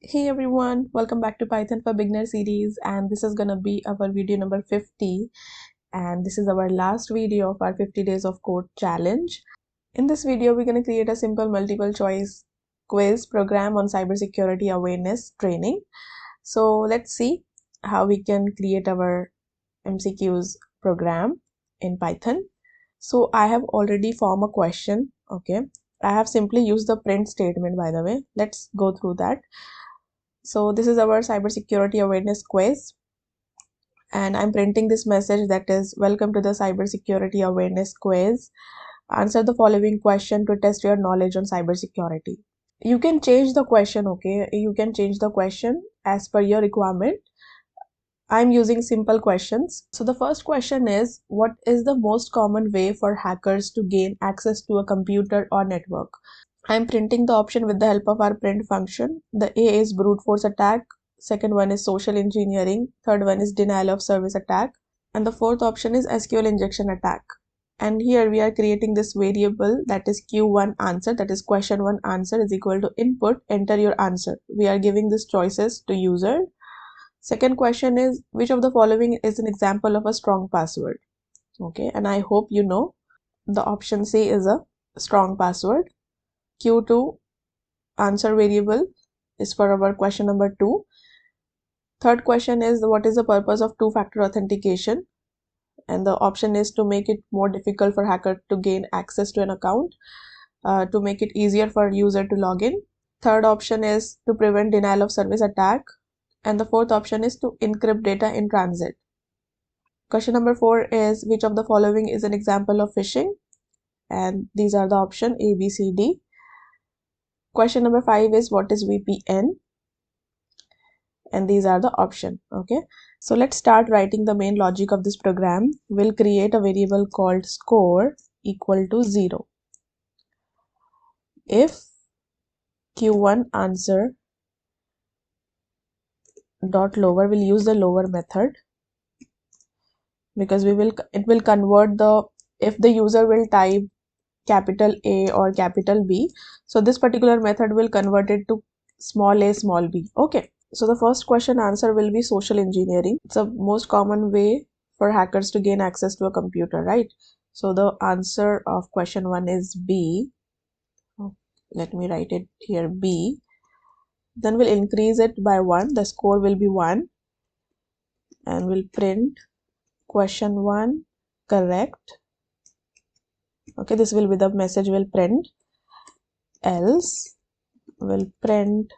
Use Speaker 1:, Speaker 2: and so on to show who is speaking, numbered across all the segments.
Speaker 1: Hey everyone, welcome back to Python for Beginner series, and this is gonna be our video number 50, and this is our last video of our 50 days of code challenge. In this video, we're gonna create a simple multiple choice quiz program on cybersecurity awareness training. So let's see how we can create our MCQs program in Python. So I have already formed a question. Okay, I have simply used the print statement, by the way. Let's go through that. So this is our cybersecurity awareness quiz, and I'm printing this message that is, welcome to the cybersecurity awareness quiz. Answer the following question to test your knowledge on cybersecurity. You can change the question, okay? You can change the question as per your requirement. I'm using simple questions. So the first question is, what is the most common way for hackers to gain access to a computer or network? I'm printing the option with the help of our print function. The A is brute force attack, second one is social engineering, third one is denial of service attack, and the fourth option is SQL injection attack. And here we are creating this variable that is Q1 answer, that is question 1 answer is equal to input, enter your answer. We are giving these choices to user. Second question is, which of the following is an example of a strong password? Okay, and I hope you know the option C is a strong password. Q2 answer variable is for our question number 2. Third question is, what is the purpose of two-factor authentication? And the option is to make it more difficult for hacker to gain access to an account, to make it easier for user to log in. Third option is to prevent denial of service attack, and the fourth option is to encrypt data in transit. Question number 4 is, which of the following is an example of phishing? And these are the option A, B, C, D. Question number 5 is, what is VPN? And these are the option. Okay, so let's start writing the main logic of this program. We'll create a variable called score equal to 0. If Q1 answer dot lower, we'll use the lower method, because it will convert the, if the user will type capital A or capital B, so this particular method will convert it to small a small b. Okay, so the first question answer will be social engineering. It's the most common way for hackers to gain access to a computer, right? So the answer of question 1 is B. Let me write it here, B. Then we'll increase it by 1. The score will be 1, and we'll print question 1 correct. Okay, this will be the message we'll print. Else we'll print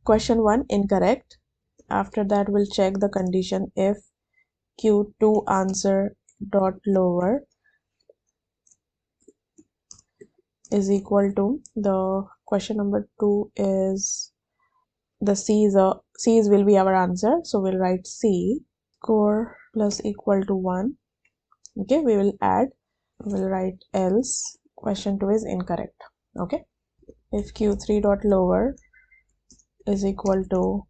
Speaker 1: question 1 incorrect. After that, we'll check the condition if Q2 answer dot lower is equal to, the question number 2 is, the C will be our answer, so we'll write C score plus equal to 1. Okay, we will add, we'll write else question 2 is incorrect. Okay, if Q3 dot lower is equal to,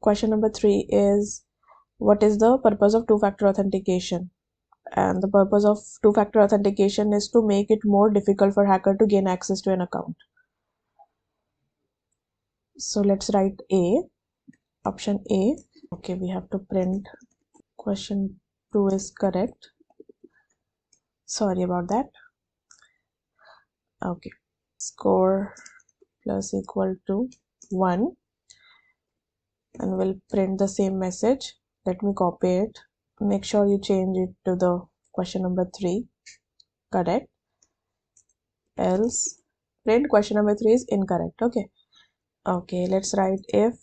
Speaker 1: question number 3 is, what is the purpose of two-factor authentication? And the purpose of two-factor authentication is to make it more difficult for hacker to gain access to an account. So let's write A, option A. Okay, we have to print question 2 is correct. Sorry about that. Okay, score plus equal to 1, and we'll print the same message. Let me copy it. Make sure you change it to the question number 3 correct. Else print question number 3 is incorrect. Okay, let's write if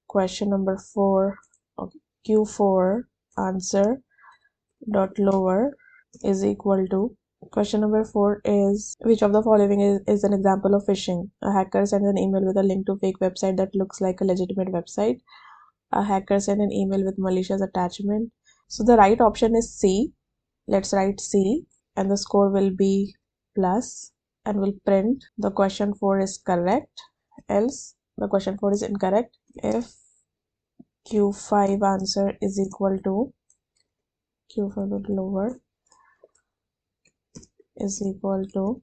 Speaker 1: question number 4, okay, Q4 answer dot lower is equal to, question number 4 is, which of the following is an example of phishing? A hacker sends an email with a link to a fake website that looks like a legitimate website. A hacker sends an email with malicious attachment. So the right option is C. Let's write C, and the score will be plus, and we'll print the question 4 is correct. Else the question 4 is incorrect. If Q5 answer is equal to, Q5 dot lower is equal to,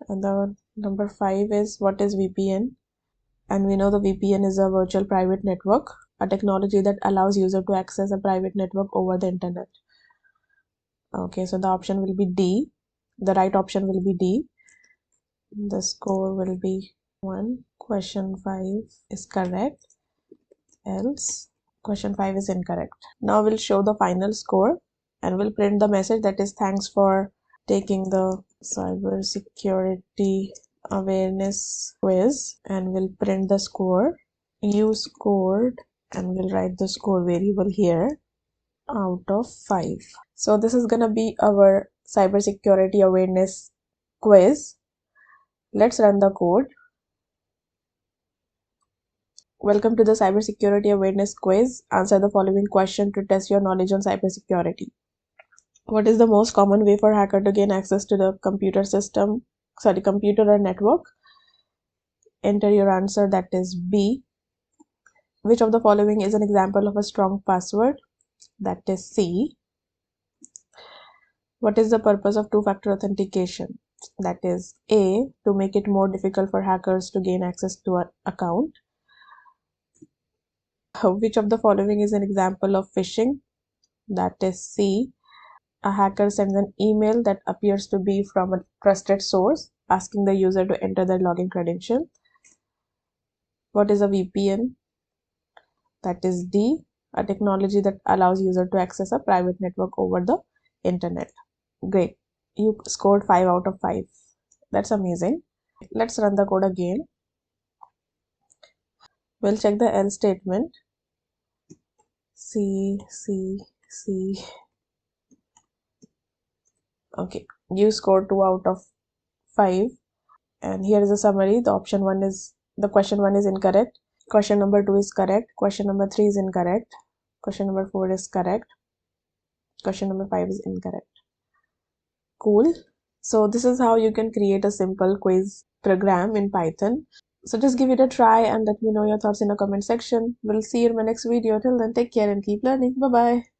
Speaker 1: and the Number 5 is what is VPN? And we know the VPN is a virtual private network, a technology that allows user to access a private network over the internet. Okay, so the option will be D. The right option will be D. The score will be 1. Question 5 is correct, else question 5 is incorrect. Now we'll show the final score and we'll print the message that is thanks for taking the cybersecurity awareness quiz, and we'll print the score. You scored, and we'll write the score variable here, out of 5. So this is gonna be our cybersecurity awareness quiz. Let's run the code. Welcome to the cybersecurity awareness quiz. Answer the following question to test your knowledge on cybersecurity. What is the most common way for hacker to gain access to the computer or network? Enter your answer, that is B. Which of the following is an example of a strong password? That is C. What is the purpose of two-factor authentication? That is A, to make it more difficult for hackers to gain access to an account. Which of the following is an example of phishing? That is C. A hacker sends an email that appears to be from a trusted source, asking the user to enter their login credential. What is a VPN? That is D, a technology that allows user to access a private network over the internet. Great. You scored 5 out of 5. That's amazing. Let's run the code again. We'll check the else statement. C. Okay. You scored 2 out of 5. And here is a summary. The question 1 is incorrect. Question number 2 is correct. Question number 3 is incorrect. Question number 4 is correct. Question number 5 is incorrect. Cool. So this is how you can create a simple quiz program in Python. So just give it a try and let me know your thoughts in the comment section. We'll see you in my next video. Till then, take care and keep learning. Bye bye.